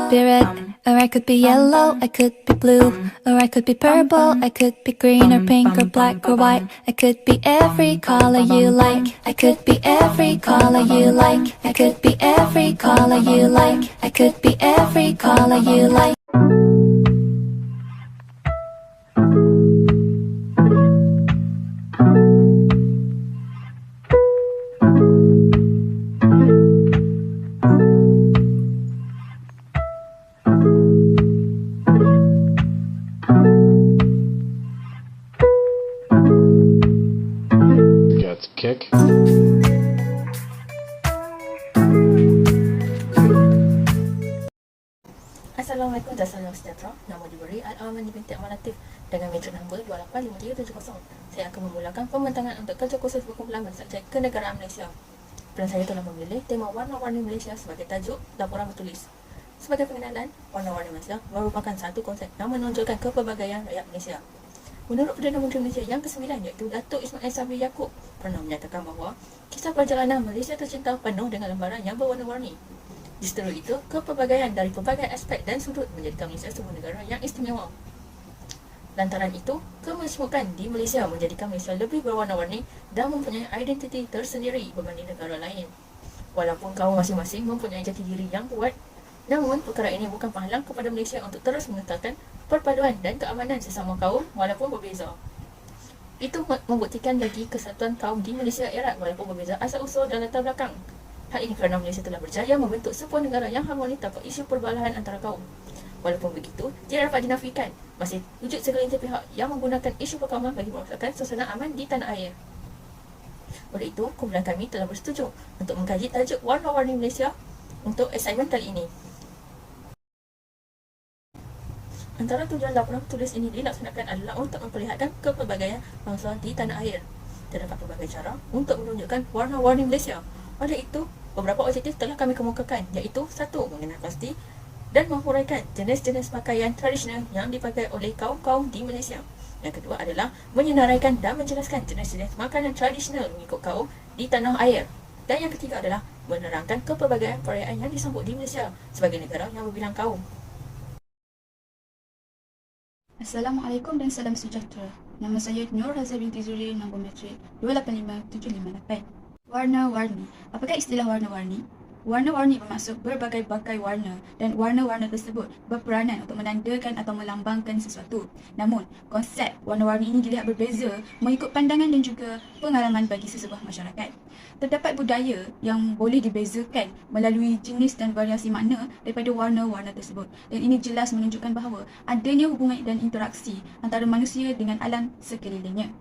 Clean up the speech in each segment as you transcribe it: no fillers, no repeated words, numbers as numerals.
could be red, or I could be yellow, I could be blue, or I could be purple, I could be green or pink or black or white. I could be every color you like. I could be every color you like. I could be every color you like. I could be every color you like. Got the kick. Assalamualaikum dan salam sejahtera. Nama diberi Al-Aman binti Amanatif dengan meja nombor 285370. Saya akan memulakan pembentangan untuk kerja khusus berkumpulan subjek kenegaraan Malaysia. Dan saya telah memilih tema warna-warni Malaysia sebagai tajuk laporan bertulis. Sebagai pengenalan, warna-warni Malaysia merupakan satu konsep yang menonjolkan kepelbagaian rakyat Malaysia. Menurut Perdana Menteri Malaysia yang ke-9 iaitu Datuk Ismail Sabri Yaakob pernah menyatakan bahawa kisah perjalanan Malaysia tercinta penuh dengan lembaran yang berwarna-warni. Justru itu, kepelbagaian dari pelbagai aspek dan sudut menjadikan Malaysia sebuah negara yang istimewa. Lantaran itu, kemasmukan di Malaysia menjadikan Malaysia lebih berwarna-warni dan mempunyai identiti tersendiri berbanding negara lain. Walaupun kaum masing-masing mempunyai jati diri yang kuat, namun perkara ini bukan penghalang kepada Malaysia untuk terus mengekalkan perpaduan dan keamanan sesama kaum walaupun berbeza. Itu membuktikan lagi kesatuan kaum di Malaysia erat walaupun berbeza asal-usul dan latar belakang. Hal ini kerana Malaysia telah berjaya membentuk sebuah negara yang harmoni tanpa isu perbalahan antara kaum. Walaupun begitu, tidak dapat dinafikan masih wujud segelintir pihak yang menggunakan isu perkauman bagi merosakan suasana aman di tanah air. Oleh itu, kumpulan kami telah bersetuju untuk mengkaji tajuk warna-warni Malaysia untuk assignment kali ini. Antara tujuan laporan tulis ini dilaksanakan adalah untuk memperlihatkan kepelbagaian bangsa di tanah air. Terdapat pelbagai cara untuk menunjukkan warna-warni Malaysia. Oleh itu, beberapa objektif telah kami kemukakan iaitu 1. Mengenal pasti dan menghuraikan jenis-jenis pakaian tradisional yang dipakai oleh kaum-kaum di Malaysia. Yang kedua adalah menyenaraikan dan menjelaskan jenis-jenis makanan tradisional mengikut kaum di tanah air. Dan yang ketiga adalah menerangkan kepelbagaian perayaan yang disambut di Malaysia sebagai negara yang berbilang kaum. Assalamualaikum dan salam sejahtera. Nama saya Nur Hazza binti Zuri, nombor metrik 255758. Warna-warni. Apakah istilah warna-warni? Warna-warni bermaksud berbagai-bagai warna dan warna-warna tersebut berperanan untuk menandakan atau melambangkan sesuatu. Namun, konsep warna-warni ini dilihat berbeza mengikut pandangan dan juga pengalaman bagi sesebuah masyarakat. Terdapat budaya yang boleh dibezakan melalui jenis dan variasi makna daripada warna-warna tersebut. Dan ini jelas menunjukkan bahawa adanya hubungan dan interaksi antara manusia dengan alam sekelilingnya.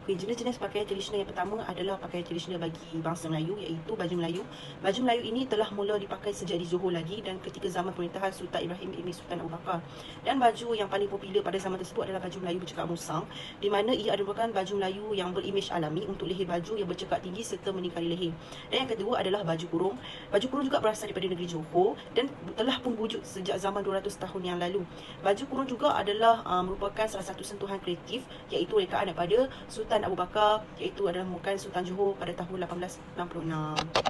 Jenis-jenis pakaian tradisional yang pertama adalah pakaian tradisional bagi bangsa Melayu iaitu baju Melayu. Baju Melayu ini telah mula dipakai sejak di Johor lagi dan ketika zaman pemerintahan Sultan Ibrahim ibn Sultan Abu Bakar. Dan baju yang paling popular pada zaman tersebut adalah baju Melayu bercekak musang, di mana ia merupakan baju Melayu yang berimej alami untuk leher baju yang bercekak tinggi serta meningkari leher. Dan yang kedua adalah baju kurung. Baju kurung juga berasal daripada negeri Johor dan telah pun wujud sejak zaman 200 tahun yang lalu. Baju kurung juga adalah merupakan salah satu sentuhan kreatif iaitu rekaan daripada Sultan Abu Bakar, iaitu adalah merupakan Sultan Johor pada tahun 1866.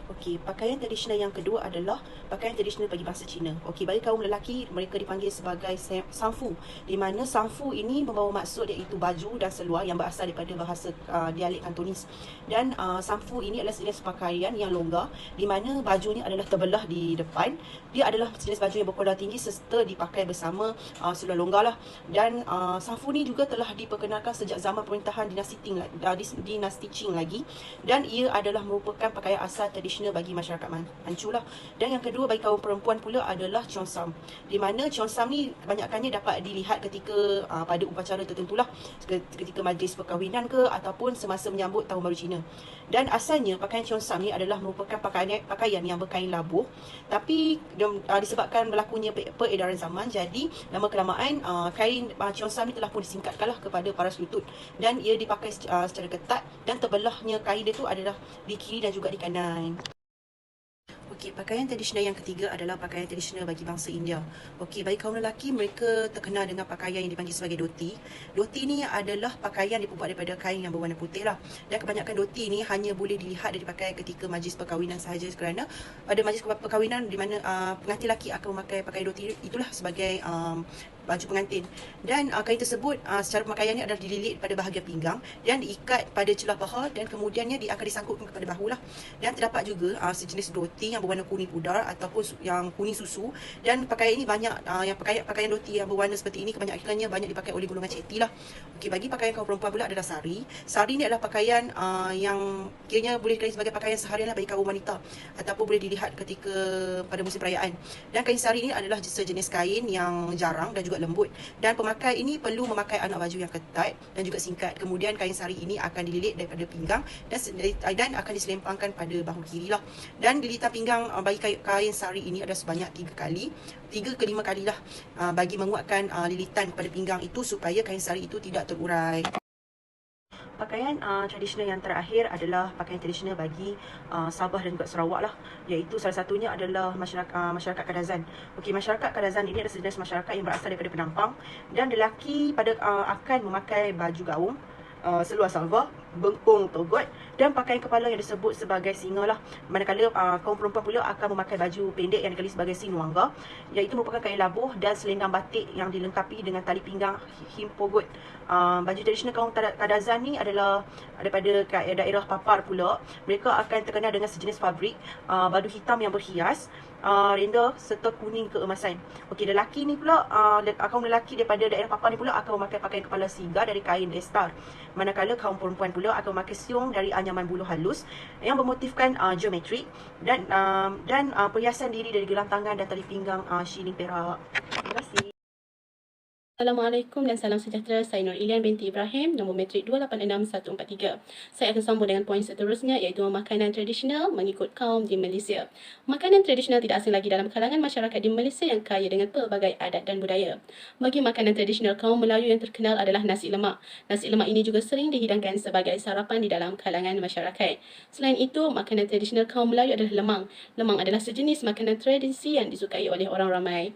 Okey, pakaian tradisional yang kedua adalah pakaian tradisional bagi bangsa Cina. Okey, bagi kaum lelaki mereka dipanggil sebagai sangfu, di mana sangfu ini membawa maksud iaitu baju dan seluar yang berasal daripada bahasa dialek Kantonis. Dan sangfu ini adalah jenis pakaian yang longgar, di mana bajunya adalah terbelah di depan. Dia adalah jenis baju yang berkondar tinggi serta dipakai bersama seluar longgar lah. Dan sangfu ini juga telah diperkenalkan sejak zaman pemerintahan dinasti Qing lagi, dan ia adalah merupakan pakaian asal tradisional bagi masyarakat Manchu lah. Dan yang kedua bagi kaum perempuan pula adalah cheongsam, di mana cheongsam ni kebanyakannya dapat dilihat ketika pada upacara tertentu lah, ketika majlis perkahwinan ke ataupun semasa menyambut Tahun Baru Cina. Dan asalnya pakaian cheongsam ni adalah merupakan pakaian yang berkain labuh, tapi disebabkan berlakunya peredaran zaman, jadi lama kelamaan kain cheongsam ni telah pun disingkatkanlah kepada paras lutut, dan ia dipakai secara ketat dan terbelahnya kain dia tu adalah di kiri dan juga di kanan. Okey, pakaian tradisional yang ketiga adalah pakaian tradisional bagi bangsa India. Okey, bagi kaum lelaki, mereka terkenal dengan pakaian yang dipanggil sebagai dhoti. Dhoti ni adalah pakaian dibuat daripada kain yang berwarna putih lah. Dan kebanyakan dhoti ni hanya boleh dilihat dan dipakai ketika majlis perkahwinan sahaja, kerana ada majlis perkahwinan di mana pengantin lelaki akan memakai pakaian dhoti itulah sebagai baju pengantin. Dan kain tersebut secara pemakaiannya adalah dililit pada bahagian pinggang dan diikat pada celah paha, dan kemudiannya dia akan disangkutkan kepada bahu lah. Dan terdapat juga sejenis dhoti yang berwarna kuning pudar ataupun yang kuning susu. Dan pakaian ini banyak yang pakaian dhoti yang berwarna seperti ini kebanyakannya banyak dipakai oleh golongan ceti lah. Okey, bagi pakaian kaum perempuan pula adalah sari. Sari ni adalah pakaian yang kiranya boleh dikatakan sebagai pakaian seharian lah bagi kaum wanita, ataupun boleh dilihat ketika pada musim perayaan. Dan kain sari ini adalah sejenis kain yang jarang dan juga lembut, dan pemakai ini perlu memakai anak baju yang ketat dan juga singkat. Kemudian kain sari ini akan dililit daripada pinggang dan akan diselempangkan pada bahu kiri lah. Dan lilitan pinggang bagi kain sari ini ada sebanyak 3 ke 5 kali lah, bagi menguatkan lilitan pada pinggang itu supaya kain sari itu tidak terurai. Pakaian tradisional yang terakhir adalah pakaian tradisional bagi Sabah dan juga Sarawak lah, iaitu salah satunya adalah masyarakat Kadazan. Okey, masyarakat Kadazan ini adalah sejenis masyarakat yang berasal daripada Penampang, dan lelaki akan memakai baju gaung, seluar salwar, bengkung togot dan pakaian kepala yang disebut sebagai singa lah. Manakala kaum perempuan pula akan memakai baju pendek yang dikenali sebagai sinuangga, iaitu merupakan kain labuh dan selendang batik yang dilengkapi dengan tali pinggang himpogot. Baju tradisional kaum Kadazan ni adalah daripada daerah Papar pula. Mereka akan terkenal dengan sejenis fabrik badu hitam yang berhias, renda serta kuning keemasan. Okey, lelaki ni pula, kaum lelaki daripada daerah Papar ni pula akan memakai pakaian kepala singa dari kain destar. Manakala kaum perempuan pula akan memakai siung dari anyaman buluh halus yang bermotifkan geometrik, dan perhiasan diri dari gelang tangan dan tali pinggang shilling perak. Terima kasih. Assalamualaikum dan salam sejahtera. Saya Nur Ilian binti Ibrahim, nombor metrik 286143. Saya akan sambung dengan poin seterusnya, iaitu makanan tradisional mengikut kaum di Malaysia. Makanan tradisional tidak asing lagi dalam kalangan masyarakat di Malaysia yang kaya dengan pelbagai adat dan budaya. Bagi makanan tradisional kaum Melayu yang terkenal adalah nasi lemak. Nasi lemak ini juga sering dihidangkan sebagai sarapan di dalam kalangan masyarakat. Selain itu, makanan tradisional kaum Melayu adalah lemang. Lemang adalah sejenis makanan tradisi yang disukai oleh orang ramai.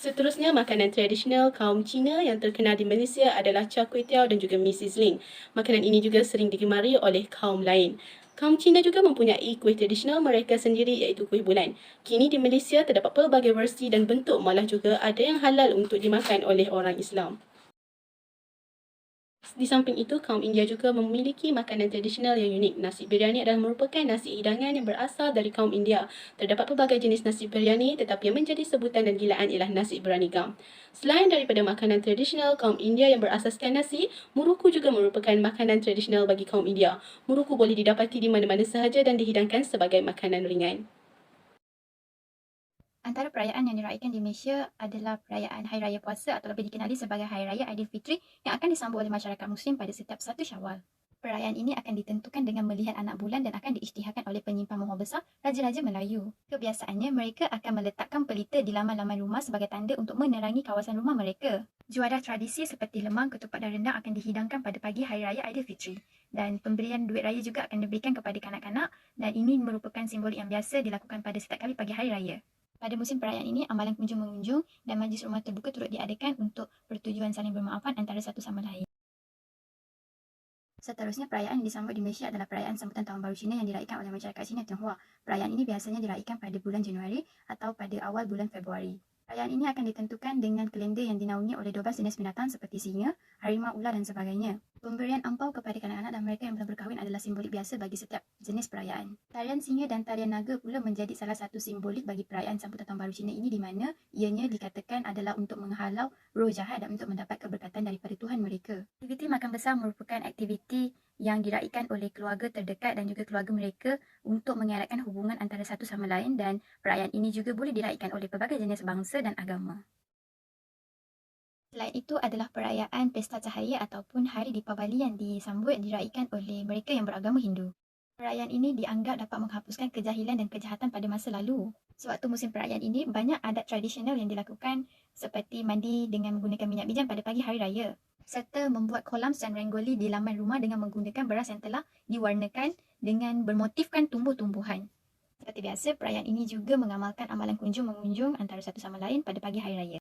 Seterusnya, makanan tradisional kaum Cina yang terkenal di Malaysia adalah char kway teow dan juga mi sizzling. Makanan ini juga sering digemari oleh kaum lain. Kaum Cina juga mempunyai kuih tradisional mereka sendiri, iaitu kuih bulan. Kini di Malaysia terdapat pelbagai versi dan bentuk, malah juga ada yang halal untuk dimakan oleh orang Islam. Di samping itu, kaum India juga memiliki makanan tradisional yang unik. Nasi biryani adalah merupakan nasi hidangan yang berasal dari kaum India. Terdapat pelbagai jenis nasi biryani, tetapi yang menjadi sebutan dan gilaan ialah nasi biryani gam. Selain daripada makanan tradisional kaum India yang berasaskan nasi, muruku juga merupakan makanan tradisional bagi kaum India. Muruku boleh didapati di mana-mana sahaja dan dihidangkan sebagai makanan ringan. Antara perayaan yang diraihkan di Malaysia adalah perayaan Hari Raya Puasa atau lebih dikenali sebagai Hari Raya Aidilfitri yang akan disambut oleh masyarakat Muslim pada setiap 1 Syawal. Perayaan ini akan ditentukan dengan melihat anak bulan dan akan diisytiharkan oleh penyimpan mohon besar Raja-Raja Melayu. Kebiasaannya, mereka akan meletakkan pelita di laman-laman rumah sebagai tanda untuk menerangi kawasan rumah mereka. Juadah tradisi seperti lemang, ketupat dan rendang akan dihidangkan pada pagi Hari Raya Aidilfitri. Dan pemberian duit raya juga akan diberikan kepada kanak-kanak, dan ini merupakan simbolik yang biasa dilakukan pada setiap kali pagi Hari Raya. Pada musim perayaan ini, amalan kunjung-mengunjung dan majlis rumah terbuka turut diadakan untuk bertujuan saling bermaafan antara satu sama lain. Seterusnya, perayaan yang disambut di Malaysia adalah perayaan sambutan Tahun Baru Cina yang diraihkan oleh masyarakat Cina Tionghoa. Perayaan ini biasanya diraihkan pada bulan Januari atau pada awal bulan Februari. Perayaan ini akan ditentukan dengan kalender yang dinaungi oleh 12 jenis binatang seperti singa, harimau, ular dan sebagainya. Pemberian ampau kepada kanak-kanak dan mereka yang belum berkahwin adalah simbolik biasa bagi setiap jenis perayaan. Tarian singa dan tarian naga pula menjadi salah satu simbolik bagi perayaan sambutan Tahun Baru Cina ini, di mana ianya dikatakan adalah untuk menghalau roh jahat dan untuk mendapat keberkatan daripada Tuhan mereka. Aktiviti makan besar merupakan aktiviti yang diraihkan oleh keluarga terdekat dan juga keluarga mereka untuk mengeratkan hubungan antara satu sama lain, dan perayaan ini juga boleh diraihkan oleh pelbagai jenis bangsa dan agama. Selain itu adalah perayaan Pesta Cahaya ataupun Hari Deepavali yang diraihkan oleh mereka yang beragama Hindu. Perayaan ini dianggap dapat menghapuskan kejahilan dan kejahatan pada masa lalu. Sewaktu musim perayaan ini, banyak adat tradisional yang dilakukan seperti mandi dengan menggunakan minyak bijang pada pagi Hari Raya. serta membuat kolam dan ranggoli di laman rumah dengan menggunakan beras yang telah diwarnakan dengan bermotifkan tumbuh-tumbuhan. Seperti biasa, perayaan ini juga mengamalkan amalan kunjung-mengunjung antara satu sama lain pada pagi hari raya.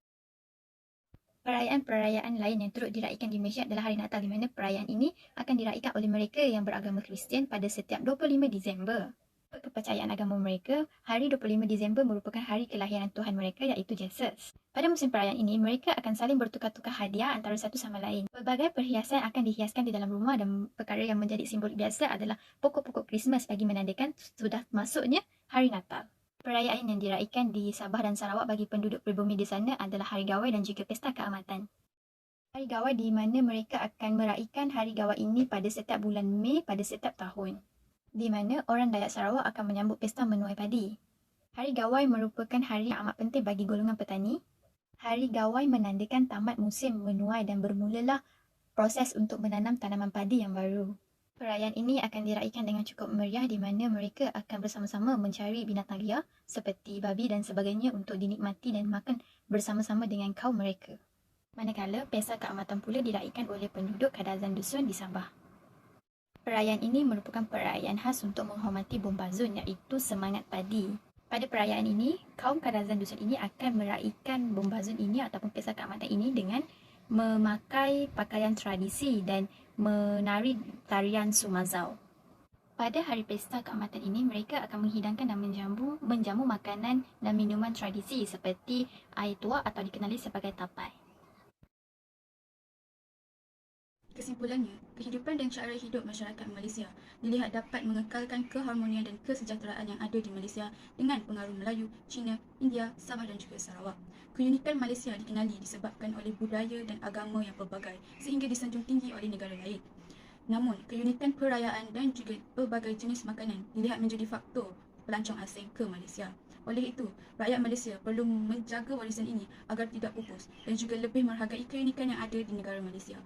Perayaan-perayaan lain yang turut diraikan di Malaysia adalah Hari Natal, di mana perayaan ini akan diraikan oleh mereka yang beragama Kristian pada setiap 25 Disember. Kepercayaan agama mereka, hari 25 Disember merupakan hari kelahiran Tuhan mereka iaitu Jesus. Pada musim perayaan ini, mereka akan saling bertukar-tukar hadiah antara satu sama lain. Pelbagai perhiasan akan dihiaskan di dalam rumah dan perkara yang menjadi simbolik biasa adalah pokok-pokok Krismas bagi menandakan sudah masuknya Hari Natal. Perayaan yang diraikan di Sabah dan Sarawak bagi penduduk pribumi di sana adalah Hari Gawai dan juga Pesta Keamatan. Hari Gawai di mana mereka akan meraikan Hari Gawai ini pada setiap bulan Mei pada setiap tahun, di mana orang Dayak Sarawak akan menyambut pesta menuai padi. Hari Gawai merupakan hari yang amat penting bagi golongan petani. Hari Gawai menandakan tamat musim menuai dan bermulalah proses untuk menanam tanaman padi yang baru. Perayaan ini akan diraikan dengan cukup meriah di mana mereka akan bersama-sama mencari binatang liar seperti babi dan sebagainya untuk dinikmati dan makan bersama-sama dengan kaum mereka. Manakala Pesta Keamatan pula diraikan oleh penduduk Kadazan Dusun di Sabah. Perayaan ini merupakan perayaan khas untuk menghormati Bombazun iaitu semangat padi. Pada perayaan ini, kaum Kadazan Dusun ini akan meraikan Bombazun ini ataupun Pesta Keamatan ini dengan memakai pakaian tradisi dan menari tarian Sumazau. Pada hari Pesta Keamatan ini, mereka akan menghidangkan dan menjamu makanan dan minuman tradisi seperti air tuak atau dikenali sebagai tapai. Kesimpulannya, kehidupan dan cara hidup masyarakat Malaysia dilihat dapat mengekalkan keharmonian dan kesejahteraan yang ada di Malaysia dengan pengaruh Melayu, Cina, India, Sabah dan juga Sarawak. Keunikan Malaysia dikenali disebabkan oleh budaya dan agama yang pelbagai sehingga disanjung tinggi oleh negara lain. Namun, keunikan perayaan dan juga pelbagai jenis makanan dilihat menjadi faktor pelancong asing ke Malaysia. Oleh itu, rakyat Malaysia perlu menjaga warisan ini agar tidak pupus dan juga lebih menghargai keunikan yang ada di negara Malaysia.